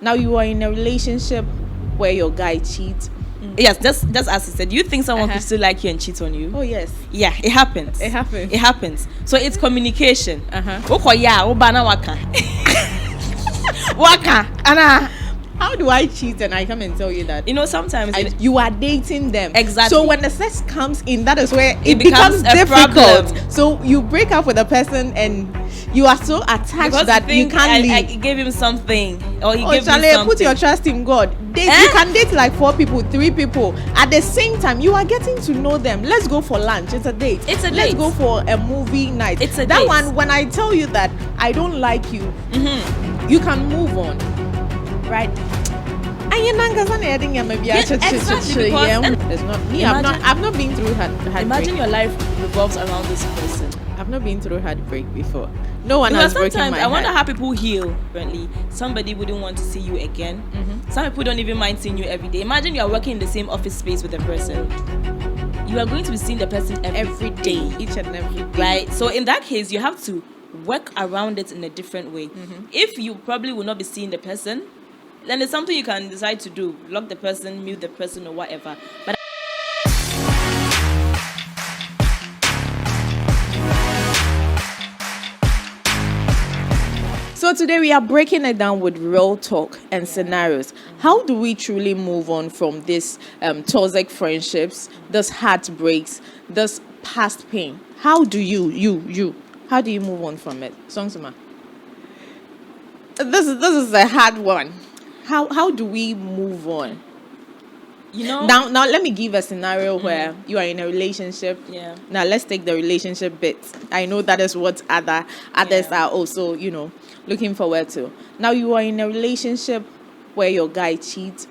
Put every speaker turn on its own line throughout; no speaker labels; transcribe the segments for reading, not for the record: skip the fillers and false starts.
Now you are in a relationship where your guy cheats.
Yes, just as he said, do you think someone could still like you and cheat on you?
Oh yes.
Yeah, it happens.
It happens.
It happens. So it's communication. Waka.
How do I cheat and I come and tell you that?
You know, sometimes
you are dating them.
Exactly.
So when the sex comes in, that is where
it
becomes
a
difficult.
Problem.
So you break up with a person and you are so attached
because
that you can't leave.
I gave him something, or he gave me something.
Put your trust in God. You can date like 4 people, 3 people at the same time. You are getting to know them. Let's go for lunch. It's a date. Let's go for a movie night.
It's a
that
date.
One. When I tell you that I don't like you, you can move on, right?
Exactly,
it's not me. I've not been through heartbreak.
Imagine your life revolves around this person.
I've not been through heartbreak before. No one has broken my heart.
I wonder how people heal. Apparently, somebody wouldn't want to see you again. Some people don't even mind seeing you every day. Imagine you are working in the same office space with a person. You are going to be seeing the person every day,
each and every day.
Right. So in that case, you have to work around it in a different way. If you probably will not be seeing the person, then there's something you can decide to do. Block the person, mute the person, or whatever. But
so today we are breaking it down with real talk and scenarios. How do we truly move on from this toxic friendships, this heartbreaks, this past pain? How do how do you move on from it? Songsima. This is a hard one. How do we move on?
You know,
now let me give a scenario where you are in a relationship.
Yeah.
Now let's take the relationship bit. I know that is what others are also, looking forward to. Now you are in a relationship where your guy cheats,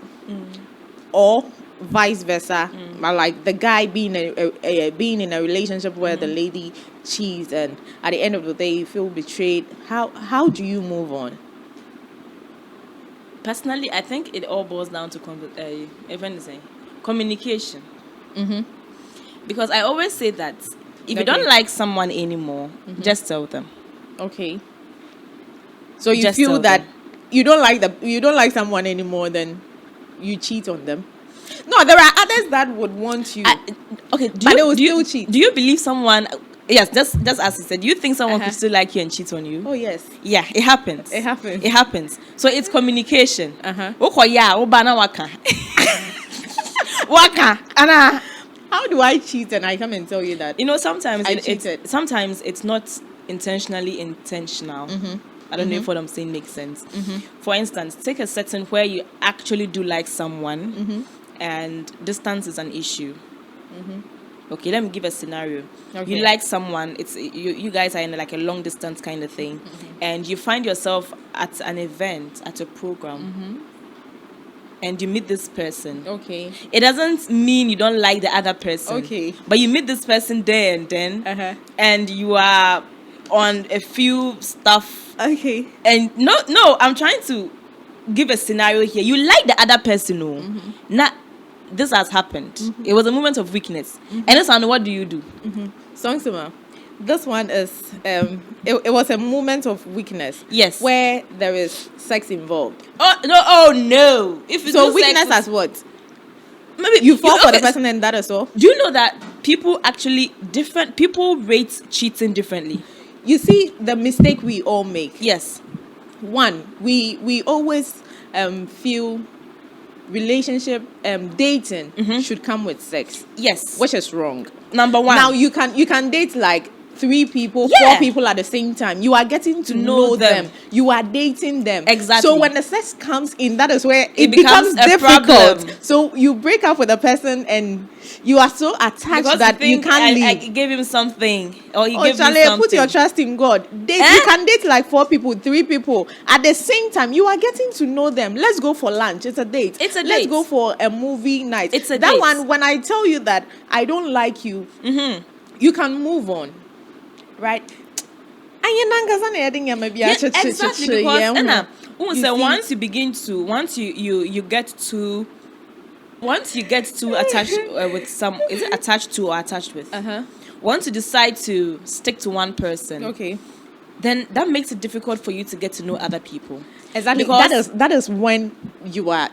or vice versa. Like the guy being in a relationship where the lady cheats, and at the end of the day you feel betrayed. How do you move on?
Personally, I think it all boils down to communication. Because I always say that if you don't like someone anymore, just tell them.
Okay. So you just feel that you don't like someone anymore, then you cheat on them. No, there are others that would want you. But they will still cheat.
Do you believe someone? Yes, just as he said, do you think someone could still like you and cheat on you?
Oh yes.
Yeah, it happens.
It happens.
It happens. So it's communication. Waka.
How do I cheat and I come and tell you that?
You know, sometimes
sometimes
it's not intentionally intentional. I don't know if what I'm saying makes sense. For instance, take a setting where you actually do like someone, and distance is an issue. Okay, let me give a scenario. Okay. You like someone, it's you guys are in like a long distance kind of thing, and you find yourself at an event, at a program, and you meet this person.
Okay.
It doesn't mean you don't like the other person.
Okay.
But you meet this person there and then, and you are on a few stuff.
Okay.
And no, I'm trying to give a scenario here. You like the other person, Not this has happened. It was a moment of weakness. And this one, what do you do?
Songsima, this one is it was a moment of weakness.
Yes.
Where there is sex involved.
Oh no. If
so weakness as what?
Maybe
you fall for the person and that is all.
Do you know that people rate cheating differently?
You see the mistake we all make.
Yes.
One, we always feel relationship dating should come with sex.
Yes.
Which is wrong.
Number one.
Now you can date like 3 people, 4 people at the same time. You are getting to know them. You are dating them.
Exactly.
So when the sex comes in, that is where it becomes difficult.
Problem.
So you break up with a person and you are so attached that you can't leave.
I gave him something, or he gave me something.
Put your trust in God. You can date like 4 people, 3 people at the same time. You are getting to know them. Let's go for lunch. It's a date. Let's go for a movie night.
It's a
that
date.
One. When I tell you that I don't like you, you can move on. Right?
Exactly, because once you get to attached with some, is it attached to or attached with? Once you decide to stick to one person, then that makes it difficult for you to get to know other people.
Exactly.
Because
That is when you are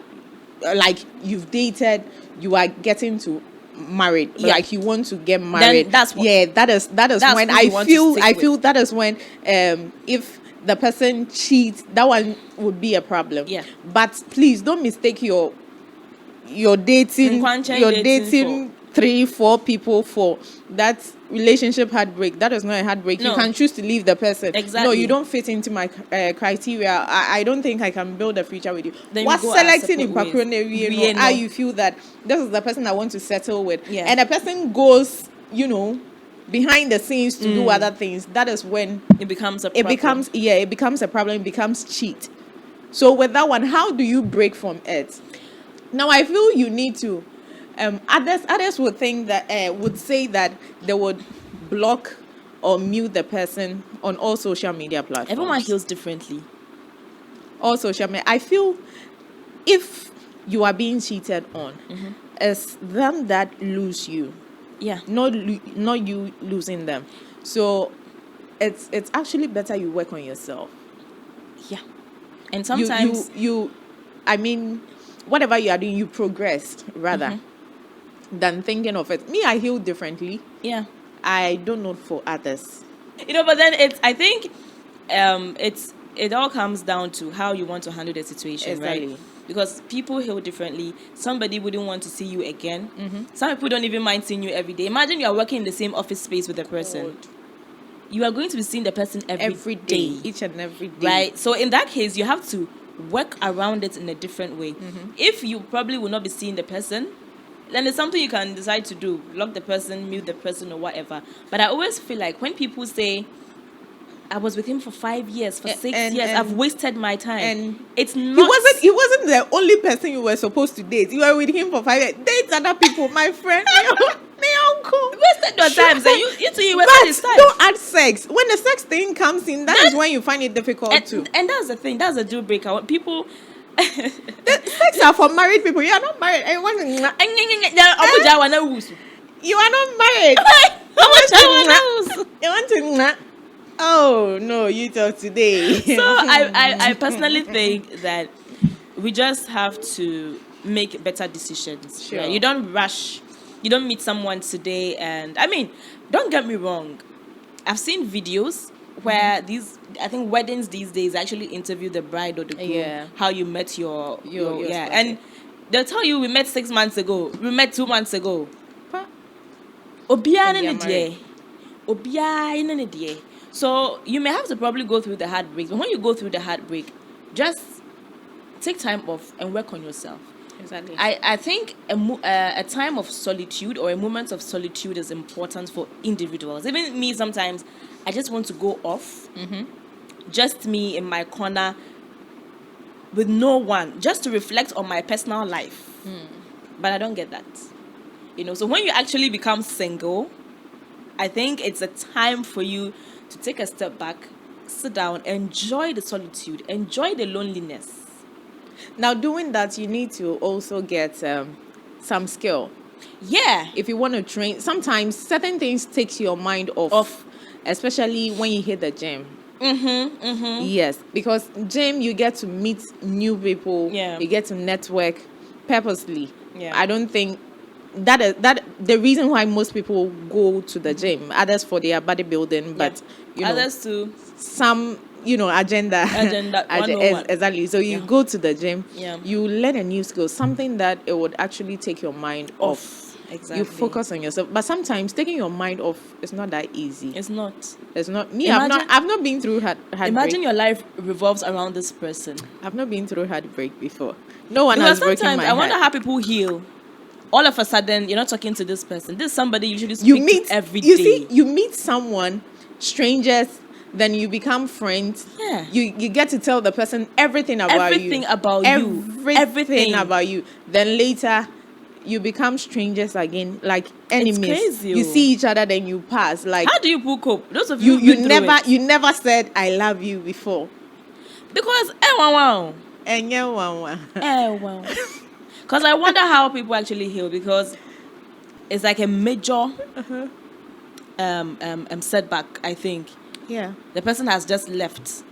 like you've dated, you are getting to married,
Yeah.
like you want to get married.
that's what-
that is
that's
when
who you want to stick
I
with.
feel that is when if the person cheats, that one would be a problem.
Yeah.
But please don't mistake your dating
Nkwanchen
your
dating
3-4 people for that relationship heartbreak. That is not a heartbreak.
No.
You can choose to leave the person.
Exactly.
No, you don't fit into my criteria. I don't think I can build a future with you.
Then
What's
you go our
selecting in
separate ways.
Pakrone, how you feel that this is the person I want to settle with,
Yeah.
and the person goes, behind the scenes to do other things. That is when
it becomes a
it
problem.
becomes a problem. It becomes cheat. So with that one, how do you break from it? Now I feel you need to. Others would think that would say that they would block or mute the person on all social media platforms.
Everyone heals differently.
All social media. I feel if you are being cheated on, it's them that lose you,
Yeah.
not you losing them. So it's actually better you work on yourself.
Yeah. And sometimes
I mean, whatever you are doing, you progress rather than thinking of it. Me, I heal differently.
yeah.
I don't know for others.
But then I think it all comes down to how you want to handle the situation,
Exactly.
right? Because people heal differently. Somebody wouldn't want to see you again. Some people don't even mind seeing you every day. Imagine you are working in the same office space with a person.
God.
You are going to be seeing the person every day.
Each and every day.
Right? So in that case, you have to work around it in a different way. If you probably will not be seeing the person, then it's something you can decide to do. Block the person, mute the person, or whatever. But I always feel like when people say, I was with him for 5 years, for 6 years, I've wasted my time.
And
it's not.
He wasn't the only person you were supposed to date. You were with him for 5 years. Date other people, my friend. My uncle.
Wasted your time. So you two, you wasted
But
his time.
don't add sex. When the sex thing comes in, that is when you find it difficult too.
And that's the thing. That's a deal breaker. When people.
Sex are for married people. You are not married. I want to. You are not married. You want to. Oh no, you talk today.
So I personally think that we just have to make better decisions.
Sure.
Right? You don't rush. You don't meet someone today, and I mean, don't get me wrong. I've seen videos where I think weddings these days actually interview the bride or the groom,
Yeah.
how you met your
spouse.
and they'll tell you we met 6 months ago, we met 2 months ago.
Pa-
Obiara
And they are
ne deɛ. Obiara ne deɛ. So you may have to probably go through the heartbreak, but when you go through the heartbreak, just take time off and work on yourself.
Exactly.
I think a time of solitude or a moment of solitude is important for individuals. Even me, sometimes I just want to go off, just me in my corner with no one, just to reflect on my personal life. But I don't get that. So when you actually become single, I think it's a time for you to take a step back, sit down, enjoy the solitude, enjoy the loneliness.
Now, doing that, you need to also get some skill.
Yeah.
If you want to train, sometimes certain things takes your mind off, especially when you hit the gym. Yes, because gym, you get to meet new people.
Yeah.
You get to network purposely.
Yeah.
I don't think that the reason why most people go to the gym. Others for their bodybuilding, but
others too.
some agenda
101.
exactly. So you go to the gym,
Yeah.
you learn a new skill, something that it would actually take your mind off.
Exactly.
You focus on yourself, but sometimes taking your mind off is not that easy.
It's not.
It's not me.
Imagine-
I've not been through heartbreak.
Imagine your life revolves around this person.
I've not been through heartbreak before. No one
Because
has broken
sometimes
my
I wonder
heart.
how people heal. All of a sudden, you're not talking to this person. This is somebody you usually
You
speak
meet
to every day.
You see, you meet someone, strangers, then you become friends.
Yeah.
You get to tell the person everything about
Everything
you.
about you.
Everything about you. Then later, you become strangers again, like enemies.
crazy.
You see each other, then you pass. Like
How do you pull cope? Those of you
you never said I love you before.
Because wow.
And yeah, wow.
Wow. Because I wonder how people actually heal, because it's like a major setback, I think.
Yeah.
The person has just left.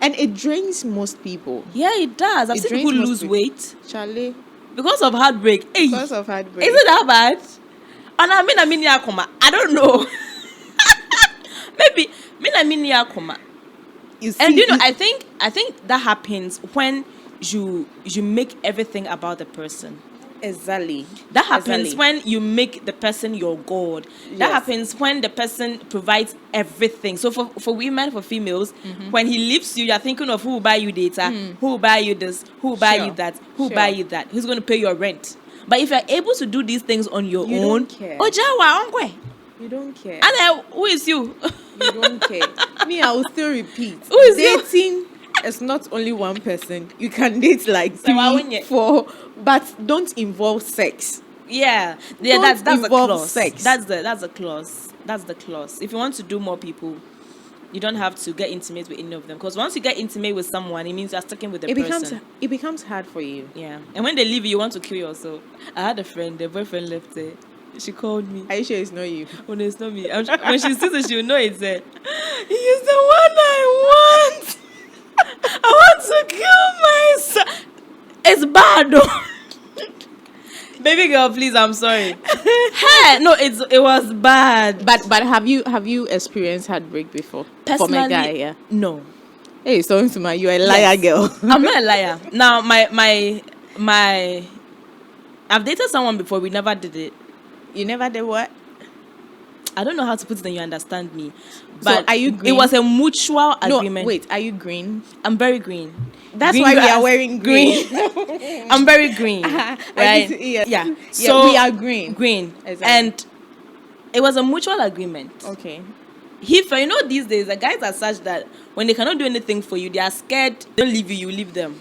And it drains most people.
Yeah, it does. I've
It
seen
drains
people
most
lose
people.
weight
Charlie,
because of heartbreak. Hey,
because of heartbreak.
is it that bad? And I mean, I don't know. Maybe yakoma.
You see,
And you know, I think that happens when you make everything about the person.
exactly.
That happens
Exactly.
when you make the person your god. That
Yes.
happens when the person provides everything. So for women, for females, when he leaves you, you're thinking of who will buy you data, who will buy you this, who will buy you
Sure.
that, who will
Sure.
buy you that, who's going to pay your rent. But if you're able to do these things on your
You
own,
don't care.
Ojawa, onkwe.
You don't care.
And who is you?
You don't care. Me, I will still repeat.
Who is you?
Dating is not only one person. You can date like
So why wouldn't
3,
you?
4, but don't involve sex.
Yeah,
Don't
that's the
involve
clause.
sex.
That's the clause. That's the clause. If you want to do more people, you don't have to get intimate with any of them. Because once you get intimate with someone, it means you're sticking with the person.
It becomes hard for you.
Yeah. And when they leave you want to kill yourself. I had a friend, the boyfriend left her. She called me.
Are you sure it's not you?
Oh no, it's not me. When she sees it, she'll know it's her. He's the one I want. I want to kill myself. It's bad though. Baby girl, please, I'm sorry. Hey, no, it was bad.
But have you experienced heartbreak before?
Personally,
From a guy, yeah.
No.
Hey, so you're a liar,
Yes.
girl.
I'm not a liar. Now, my I've dated someone before. We never did it.
You never did what?
I don't know how to put it and you understand me.
So
But
are you
it
green?
was a mutual agreement.
No, wait, are you green?
I'm very green.
That's
Green
why we
grass.
are wearing green.
I'm very green.
I
Right?
need to- yeah.
Yeah.
Yeah,
So
we are green.
Green.
Exactly.
And it was a mutual agreement.
Okay.
You know, these days the guys are such that when they cannot do anything for you, they are scared. They don't leave you, you leave them.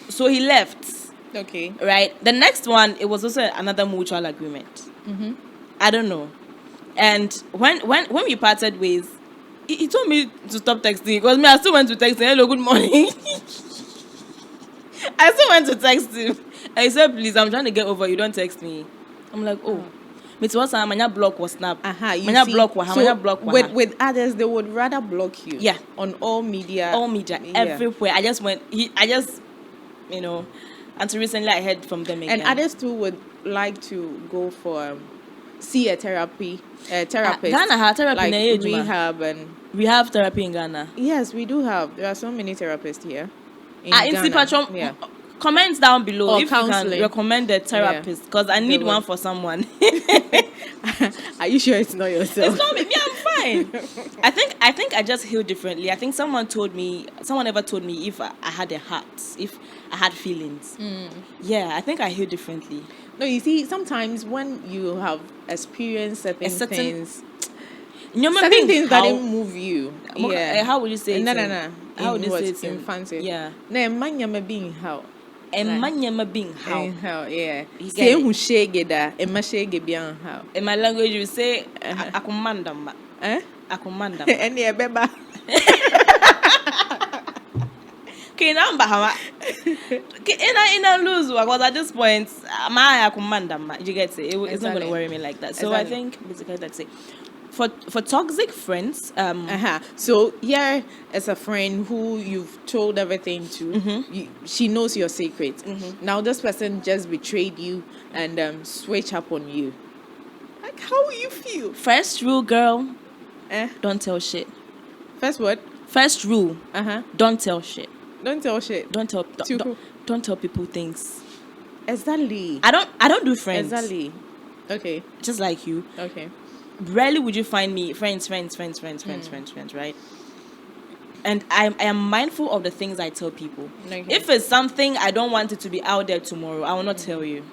So he left.
Okay.
Right. The next one, it was also another mutual agreement. I don't know. And when we parted ways, he told me to stop texting because me, I still went to text him, hello, good morning. I still went to text him. And he said, please, I'm trying to get over you, don't text me. I'm like, oh. Me too, manya block was snap. Manya block was manya block was.
With others, they would rather block you.
Yeah.
On all media.
Everywhere. I just, you know, until recently I heard from them again.
And others too would like to go for see a therapist.
Ghana has therapy
like
in the age, man.
rehab and
We have therapy in Ghana.
yes, we do have. There are so many therapists here. In
In
Ghana.
Patron,
Yeah.
comments down below
Or
if you
counseling.
can recommend a therapist because I need
They
one
would.
for someone.
Are you sure it's not yourself?
It's not me. I'm fine. I think I just heal differently. I think someone ever told me if I had a heart, if I had feelings. Yeah, I think I heal differently.
No, you see, sometimes when you have experienced certain things, certain things that didn't move you. Yeah.
How would you say it?
No.
How would you say it?
in fancy?
Yeah.
No, man, you're being how.
Emma being how?
In how, yeah.
You get
Say
it?
who shege da, Emma shege beyond how.
In my language, you say akumandama.
Eh?
Akumandama.
And yeah, beba.
Okay, now in a lose because at this point, my akumandama. You get it? It's not
Exactly.
going to worry me like that. So
Exactly.
I think basically that's it. For toxic friends,
So here is a friend who you've told everything to. She knows your secret. Now this person just betrayed you and switch up on you. Like, how will you feel?
first rule, girl,
Eh?
don't tell shit.
First what?
First rule, don't tell shit.
Don't tell shit.
Don't tell
To who?
don't tell people things.
Exactly.
I don't do friends.
Exactly. Okay.
Just like you.
Okay.
Rarely would you find me friends, right? And I am mindful of the things I tell people.
Okay.
If it's something I don't want it to be out there tomorrow, I will not tell you.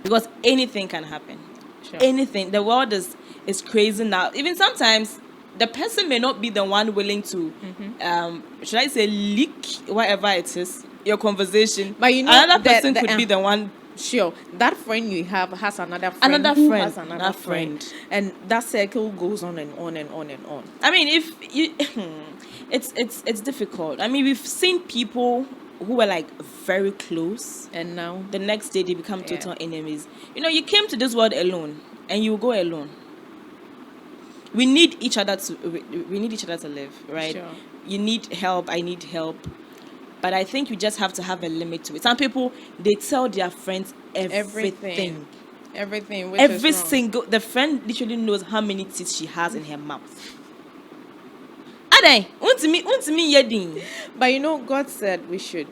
Because anything can happen.
Sure.
Anything. The world is crazy now. Even sometimes the person may not be the one willing to should I say leak whatever it is, your conversation.
But you know
another
that-
person
that,
could be the one.
Sure, that friend you have has another friend.
Another
who
friend,
has another
that
friend.
friend.
And that circle goes on and on and on and on.
I mean, if you, it's difficult. I mean, we've seen people who were like very close,
And now,
the next day they become total enemies. You know, you came to this world alone, and you will go alone. we need each other to live, right?
Sure.
You need help, I need help. But I think you just have to have a limit to it. Some people, they tell their friends everything.
Everything, which
Every
is wrong.
single, the friend literally knows how many teeth she has in her mouth. Ade, want me yeding.
But you know, God said we should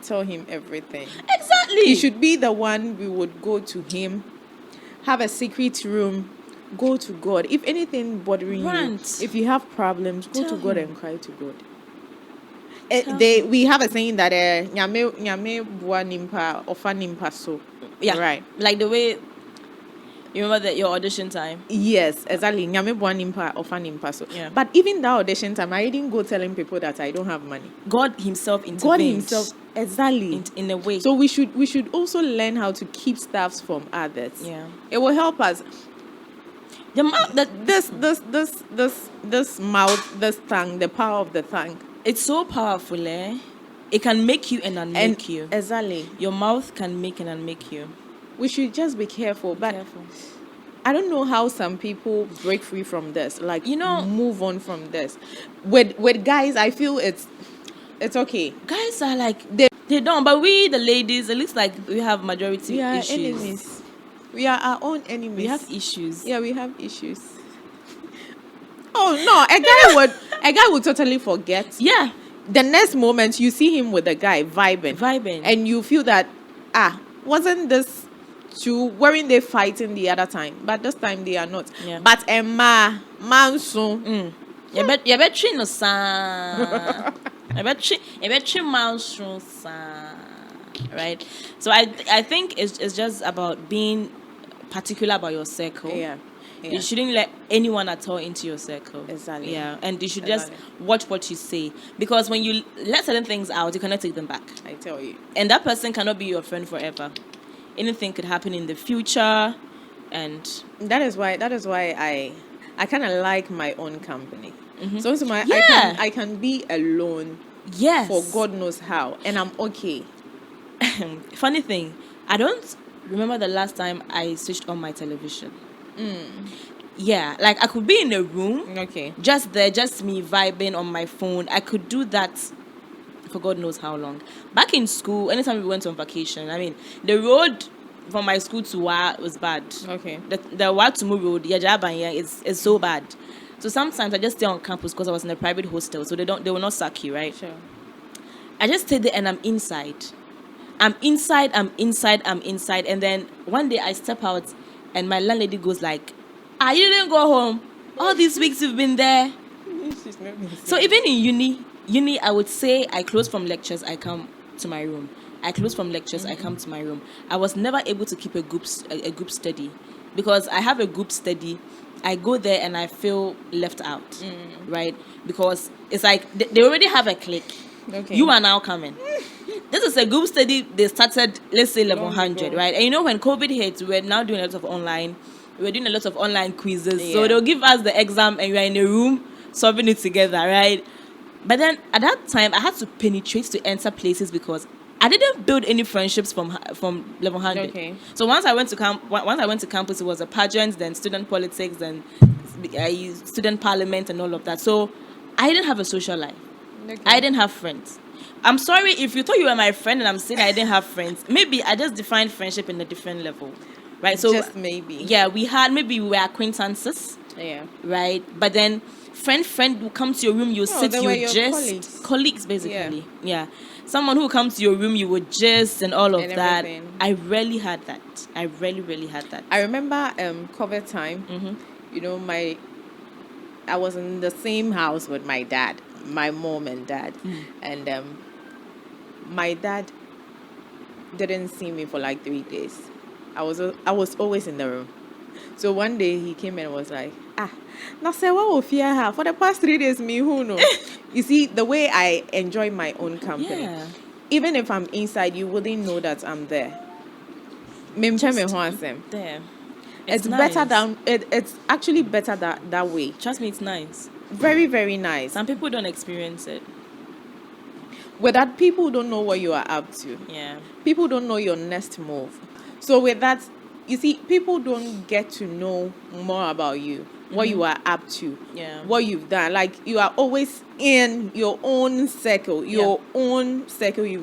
tell him everything.
Exactly.
He should be the one we would go to him, have a secret room, go to God. If anything bothering
Rant.
you, if you have problems, go
Tell
to God
him.
and cry to God.
Tell
We have a saying that nyame bua nimpa ofa nimpa so.
Yeah.
Right.
Like the way, you remember that your audition time?
Yes, exactly. Nyame bua nimpa ofa nimpa so.
Yeah.
But even that audition time, I didn't go telling people that I don't have money.
God himself intervened.
God himself, exactly.
In a way.
So we should also learn how to keep stuffs from others.
Yeah.
It will help us.
The mouth,
This mouth, this tongue, the power of the tongue.
it's so powerful, eh? It can make you and unmake you.
Exactly.
Your mouth can make and unmake you.
We should just be careful. But
Careful.
I don't know how some people break free from this. Like,
You know-
move on from this. With guys, I feel it's okay.
Guys are like, they don't, but we, the ladies, it looks like we have majority
We are
issues.
enemies. We are our own enemies.
We have issues.
Yeah, we have issues. Oh no, a guy would totally forget.
Yeah.
The next moment you see him with a guy vibing,
And
and you feel that wasn't this two? Weren't they fighting the other time? But this time they are not.
Yeah.
But Emma Manson.
you bet train no sa. You bet train mouse sa. Right. So I think it's just about being particular about your circle.
Yeah.
You shouldn't let anyone at all into your circle.
Exactly.
Yeah, and you should just
Exactly.
watch what you say, because when you let certain things out, you cannot take them back,
I tell you.
and that person cannot be your friend forever. Anything could happen in the future, and
That is why I kind of like my own company. So
Yeah.
I can be alone
yes,
for God knows how, and I'm okay.
Funny thing, I don't remember the last time I switched on my television. Yeah, like I could be in a room,
Okay.
just there, just me vibing on my phone. I could do that for God knows how long. Back in school, anytime we went on vacation, I mean, the road from my school to Wa was bad.
Okay.
The Wa to Mu road, Yajabanya, is so bad. So sometimes I just stay on campus because I was in a private hostel, so they will not sack you, right?
Sure.
I just stay there and I'm inside, and then one day I step out and my landlady goes like, you didn't go home. All these weeks you've been there. So even in uni, I would say I close from lectures, I come to my room. I close from lectures, I come to my room. I was never able to keep a group study, because I have a group study. I go there and I feel left out, right? Because it's like they already have a clique.
Okay.
You are now coming. This is a group study. They started, let's say, 1100,
ago.
right? And you know, when COVID hit, we were now doing a lot of online. We were doing a lot of online quizzes. So
Yeah.
they'll give us the exam, and we are in a room solving it together, right? But then at that time, I had to penetrate to enter places because I didn't build any friendships from 1100.
Okay.
So once I went to campus, it was a pageant, then student politics, then student parliament, and all of that. So I didn't have a social life.
Okay.
I didn't have friends. I'm sorry if you thought you were my friend and I'm saying I didn't have friends. Maybe I just defined friendship in a different level, right? So
just maybe.
yeah, we were acquaintances,
Yeah.
right? But then friend will come to your room, you sit,
they
you
were your
just colleagues basically. Yeah. Someone who comes to your room, you would just and all of
And
that.
everything.
I rarely had that. I really had that.
I remember COVID time.
Mm-hmm.
You know, I was in the same house with my dad, my mom and dad, and my dad didn't see me for like 3 days. I was always in the room. So one day he came and was like, now say what will fear her for the past 3 days? Me who know? You see, the way I enjoy my own company,
Yeah.
even if I'm inside, you wouldn't know that I'm there.
There.
It's
nice.
better than it's actually better that way.
Trust me, it's nice.
Very, very nice.
Some people don't experience it.
With that, people don't know what you are up to.
Yeah.
People don't know your next move. So with that, you see, people don't get to know more about you. what you are up to,
Yeah.
what you've done. Like, you are always in your own circle, you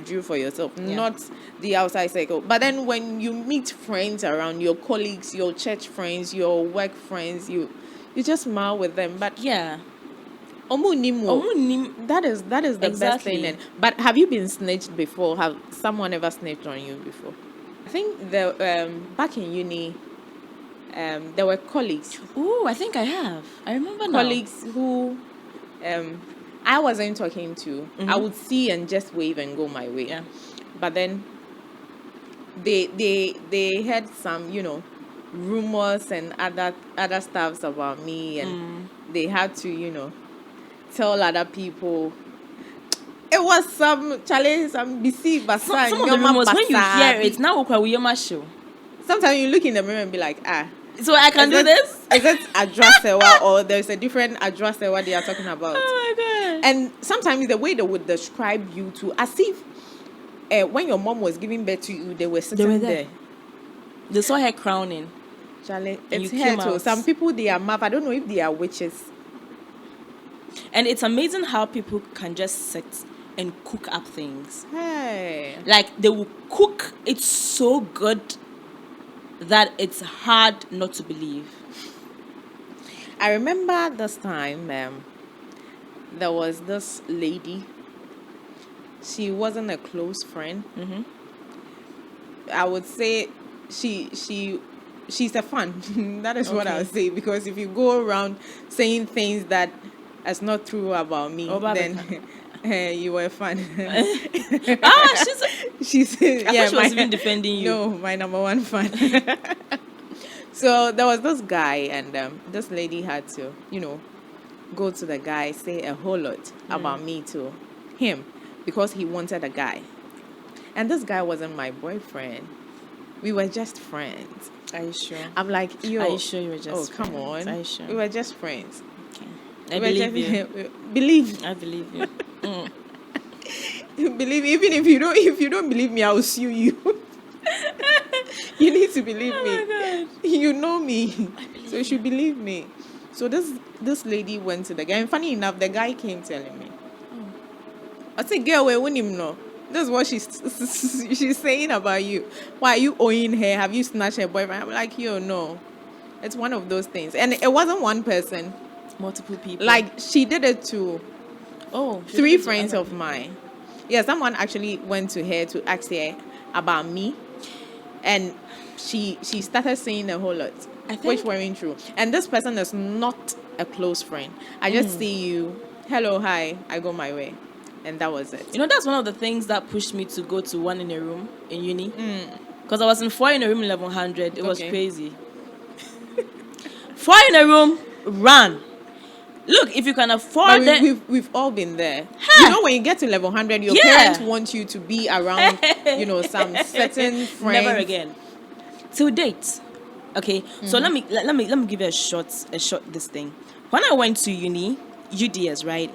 drew for yourself, not the outside circle. But then when you meet friends around, your colleagues, your church friends, your work friends, you just smile with them. But that is the best thing. But have you been snitched before? Have someone ever snitched on you before? I think back in uni, there were colleagues.
Oh, I think I have. I remember
colleagues who I wasn't talking to. I would see and just wave and go my way.
Yeah.
But then they had some, rumors and other stuffs about me, and they had to, tell other people. It was some BC, but
Some of the rumors, when you hear it, now show.
Sometimes you look in the mirror and be like,
so I can do this?
Is it Adrasewa or there's a different Adrasewa they are talking about?
Oh my God.
And sometimes the way they would describe you to, as if when your mom was giving birth to you, they were sitting there.
They saw her crowning.
Charlie, it's her too. Some people, they are mad. I don't know if they are witches.
And it's amazing how people can just sit and cook up things.
Hey.
Like, they will cook it so good that it's hard not to believe.
I remember this time, there was this lady. She wasn't a close friend. I would say she's a fan. That is what I would say, because if you go around saying things that is not true about me, then you were a fan. She's
I thought she was even defending you.
No, my number one fan. So there was this guy, and this lady had to, go to the guy, say a whole lot about me to him, because he wanted a guy. And this guy wasn't my boyfriend. We were just friends.
Are you sure?
I'm like, yo.
Are you sure you were just
friends? Come on.
Are you sure?
We were just friends.
Okay. I believe you.
Believe.
I believe you.
Believe, even if you don't believe me, I'll sue you. You need to believe me.
My God.
You know me, so you should believe me. So this lady went to the guy, and funny enough, the guy came telling me, I said, girl, we wouldn't even know. This is what she's saying about you. Why are you owing her? Have you snatched her boyfriend? I'm like, yo, no. It's one of those things. And it wasn't one person.
Multiple people.
Like, she did it to 3 friends of mine. Yeah, someone actually went to her to ask her about me. And she started saying a whole lot, which weren't true. And this person is not a close friend. I just see you, hello, hi, I go my way. And that was it.
That's one of the things that pushed me to go to 1 in a room in uni. Because I was in 4 in a room in 1100. It was crazy. 4 in a room, run. Look, if you can afford it.
We've all been there.
Huh.
When you get to 1100, your parents want you to be around, some certain friends.
Never again. Till date. Okay. So let me give you a short this thing. When I went to uni, UDS, right?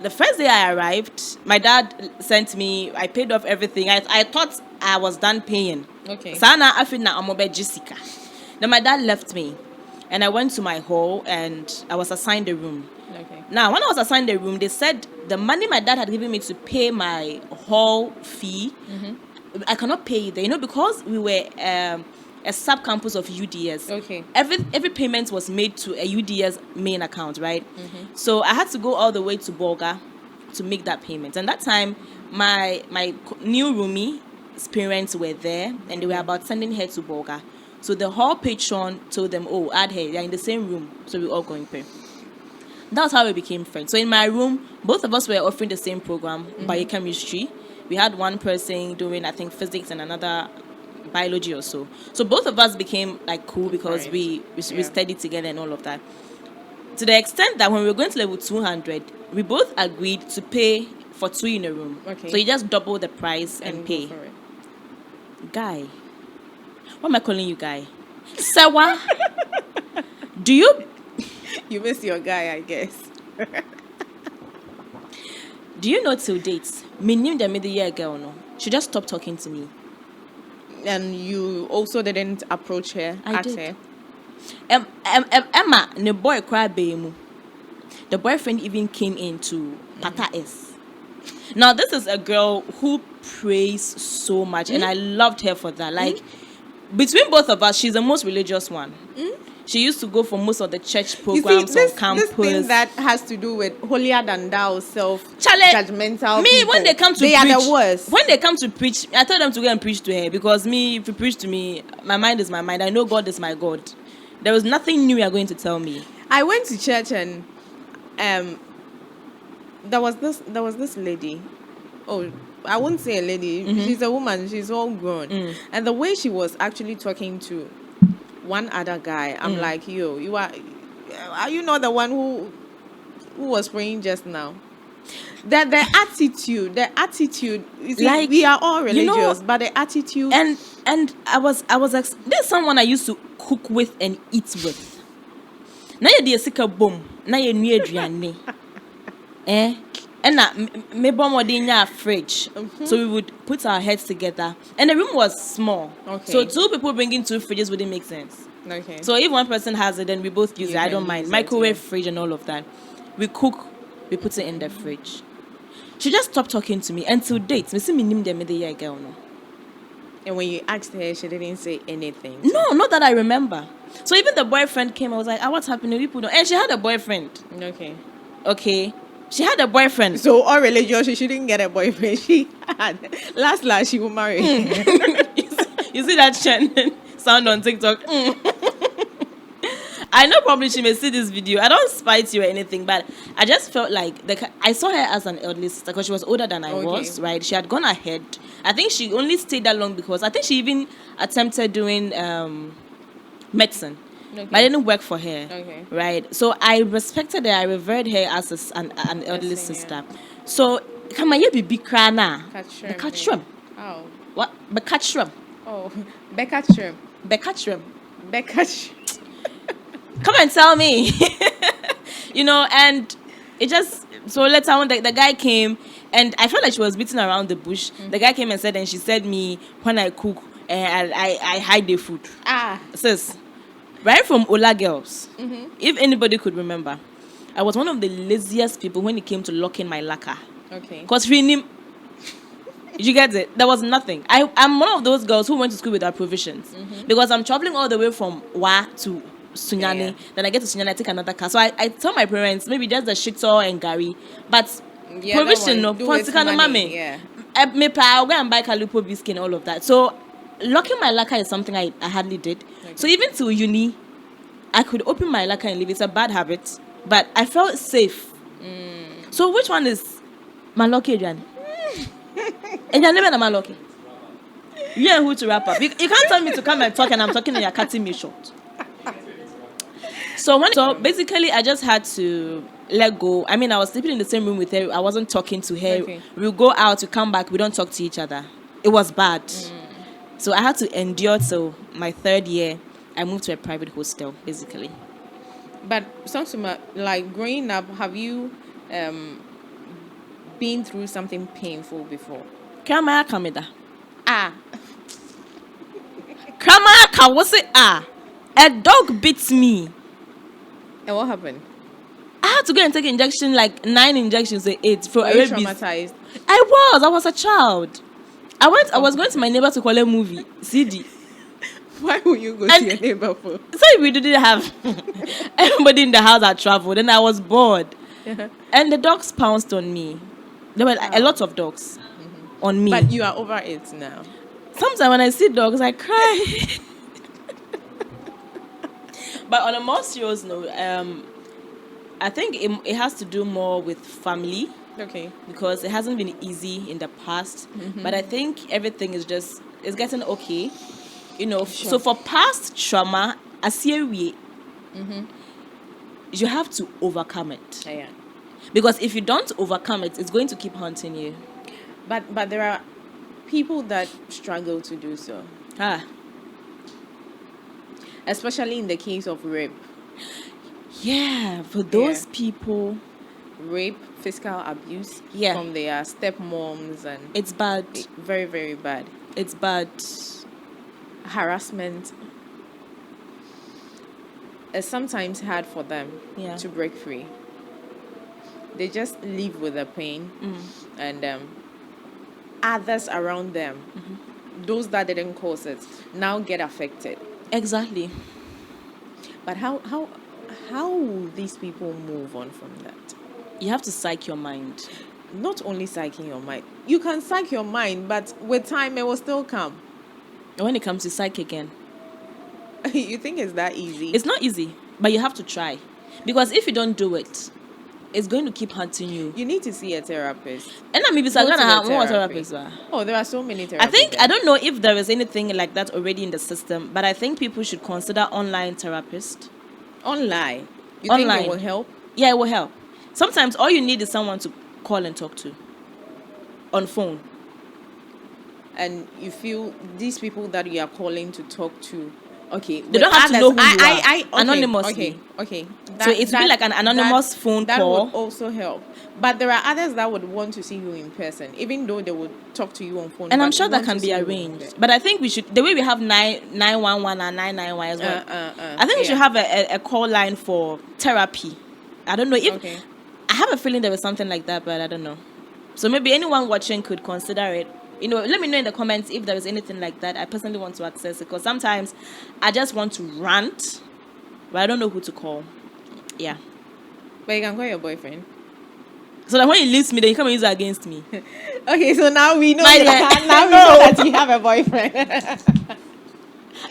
The first day I arrived, my dad sent me, I paid off everything. I thought I was done paying.
Okay.
Sana afina amobe Jessica. Then my dad left me. And I went to my hall and I was assigned a room.
Okay.
Now, when I was assigned a room, they said the money my dad had given me to pay my hall fee, I cannot pay it there. Because we were a sub-campus of UDS.
Okay.
Every payment was made to a UDS main account, right? So I had to go all the way to Bolga to make that payment. And that time, my new roomie's parents were there, and they were about sending her to Bolga. So the hall patron told them, add her, they're in the same room, so we're all going to pay. That's how we became friends. So in my room, both of us were offering the same program, biochemistry. We had one person doing, I think, physics and another biology or so. So both of us became like cool because we studied together and all of that. To the extent that when we were going to level 200, we both agreed to pay for 2 in a room.
Okay.
So you just double the price and pay. Guy. What am I calling you, guy? Sewa. Do you?
You miss your guy, I guess.
Do you know till dates? Me knew the middle-year girl, no. She just stopped talking to me.
And you also didn't approach her,
I
ask
did.
her?
Emma, the boy cried bemu. The boyfriend even came in to Pata S. Now, this is a girl who prays so much, and I loved her for that. Like, between both of us, she's the most religious one. She used to go for most of the church programs on campus.
This thing that has to do with holier than thou,
Me,
self-judgmental people,
when they come to
they
preach,
are the worst.
when they come to preach, I tell them to go and preach to her, because me, if you preach to me, my mind is my mind. I know God is my God. There was nothing new you are going to tell me.
I went to church and there was this lady. Oh, I wouldn't say a lady. She's a woman. She's all grown, and the way she was actually talking to one other guy, I'm like, yo, are you not the one who was praying just now? That the attitude you see,
Like,
we are all religious,
you know,
but the attitude
and I was there's someone I used to cook with and eat with. Now you're the sika boom. Now you're near Adriane. And that me bomb in your fridge. So we would put our heads together, and the room was small.
Okay.
So 2 people bringing 2 fridges wouldn't make sense.
okay.
So if one person has it, then we both use
You
it. I
can
don't mind.
use it,
Microwave,
yeah.
fridge, and all of that. We cook, we put it in the fridge. She just stopped talking to me until date. Me see me name them the year girl no.
And when you asked her, she didn't say anything.
No, not that I remember. So even the boyfriend came. I was like, what's happening? People don't. And she had a boyfriend.
Okay.
Okay, she had a boyfriend.
So all religious, she shouldn't get a boyfriend. She had last she will marry.
You see that Chen sound on TikTok? I know probably she may see this video. I don't spite you or anything, but I just felt like I saw her as an elderly sister because she was older than I was, right? She had gone ahead. I think she only stayed that long because I think she even attempted doing medicine.
Okay.
But it didn't work for her.
Okay.
Right? So I respected her. I revered her as an elderly
Listen,
sister. So, come on, you be krana.
Catch
Catch shrimp.
Oh.
What? But catch shrimp.
Oh. Becca shrimp.
Becca shrimp.
Becca shrimp.
Come and tell me. And it just, so later on, the guy came, and I felt like she was beating around the bush. The guy came and she said me, when I cook, I hide the food. Sis, right from Ola Girls, if anybody could remember, I was one of the laziest people when it came to locking my lacquer.
Okay.
Because you get it? There was nothing. I'm one of those girls who went to school without provisions. Because I'm traveling all the way from Wa to Sunyani.
Yeah.
Then I get to Sunyani, I take another car. So I tell my parents, maybe just the shito and Gary. But
Yeah,
provision, no,
do with
political
money,
mommy.
yeah.
I'll go and buy Kalupo biscuit and all of that. So locking my lacquer is something I hardly did.
Okay.
So even till uni, I could open my lacquer and leave. It's a bad habit. But I felt safe. So which one is Maloki, Adrian? And you're never Maloki. Yeah, who to wrap up? You can't tell me to come and talk and I'm talking and you're cutting me short. So basically, I just had to let go. I mean, I was sleeping in the same room with her. I wasn't talking to her.
Okay.
We'll go out, we come back, we don't talk to each other. It was bad. So I had to endure till my 3rd year. I moved to a private hostel, basically.
But Sansuma, like growing up, have you been through something painful before?
Kramaya Kameda.
Ah.
Kramaya Ka, what's it? A dog bit me.
And what happened?
I had to go and take injection, like 9 injections or 8 for
Were you
rabies.
traumatized?
I was a child. I was going to my neighbor to call a movie, CD.
Why would you go to your neighbor for?
So we didn't have everybody in the house had traveled, and I was bored. And the dogs pounced on me. There were a lot of dogs on me.
But you are over it now.
Sometimes when I see dogs, I cry. But on a more serious note, I think it has to do more with family.
Okay.
Because it hasn't been easy in the past. But I think everything is getting okay.
Sure.
So for past trauma, you have to overcome it.
Yeah.
Because if you don't overcome it, it's going to keep haunting you.
But there are people that struggle to do so. Especially in the case of rape.
Yeah, for those people,
rape, physical abuse from their stepmoms, and
it's bad.
Very, very bad.
It's bad.
Harassment. it's sometimes hard for them
Yeah.
to break free. They just live with the pain, and others around them, those that didn't cause it, now get affected.
Exactly.
But how will these people move on from that?
You have to psych your mind.
Not only psyching your mind. You can psych your mind, but with time it will still come.
When it comes to psych again,
You think it's that easy?
it's not easy, but you have to try. Because if you don't do it, it's going to keep hunting you.
You need to see a therapist.
And maybe
Go to the
more
therapy.
therapists.
Oh, there are so many therapists.
I don't know if there is anything like that already in the system, but I think people should consider online therapists.
Online. You
Online.
think it will help?
Yeah, it will help. Sometimes all you need is someone to call and talk to on phone.
And you feel these people that you are calling to talk to, okay,
They don't have to know who you are.
Okay,
Anonymously.
Okay.
So it would be like an anonymous phone
that
call.
would also help. But there are others that would want to see you in person, even though they would talk to you on phone.
And I'm
but
sure that
want
can
to
be
see you in
arranged.
person.
But I think we should, the way we have 911 and 991 as well. I think we should
yeah.
have a call line for therapy. I don't know if
Okay.
I have a feeling there was something like that, but I don't know. So maybe anyone watching could consider it. Let me know in the comments if there is anything like that. I personally want to access it because sometimes I just want to rant, but I don't know who to call. Yeah.
But you can call your boyfriend.
So that when he leaves me, then he come and use it against me.
Okay, so now we know
My
that,
dear.
now we know that you have a boyfriend.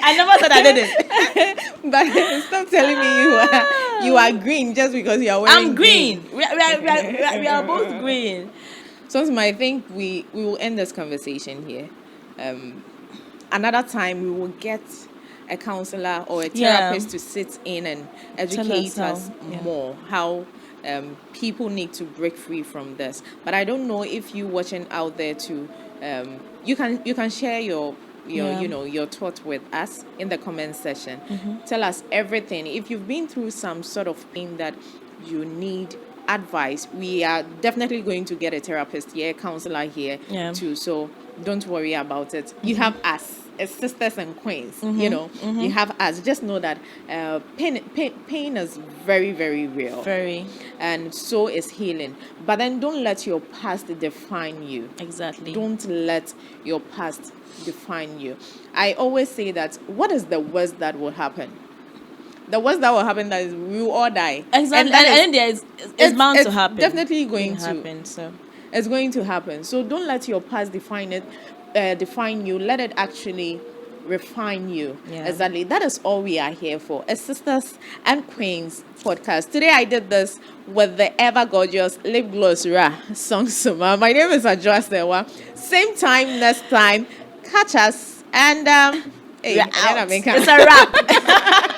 I never said I didn't.
But stop telling me you are green just because you are wearing
I'm green. We are both green.
So I think we will end this conversation here. Another time we will get a counselor or a therapist to sit in and educate us more how people need to break free from this. But I don't know if you watching out there too. You can share your your thoughts with us in the comment section. Tell us everything. If you've been through some sort of thing that you need advice, we are definitely going to get a therapist here, counselor here too. So don't worry about it. You have us as sisters and queens. You have us. Just know that pain is very, very real.
Very.
And so is healing. But then don't let your past define you.
Exactly.
Don't let your past define you. I always say that what is the worst that will happen? The worst that will happen is we will all die.
Exactly. And then it's bound to happen.
Definitely going to
happen. So
it's going to happen. So don't let your past define you. Let it actually refine you.
Yeah.
Exactly. That is all we are here for. A Sisters and Queens podcast. Today I did this with the ever gorgeous lip gloss song Suma. My name is Adjoa Sewa. Same time next time. Catch us and
it's a wrap.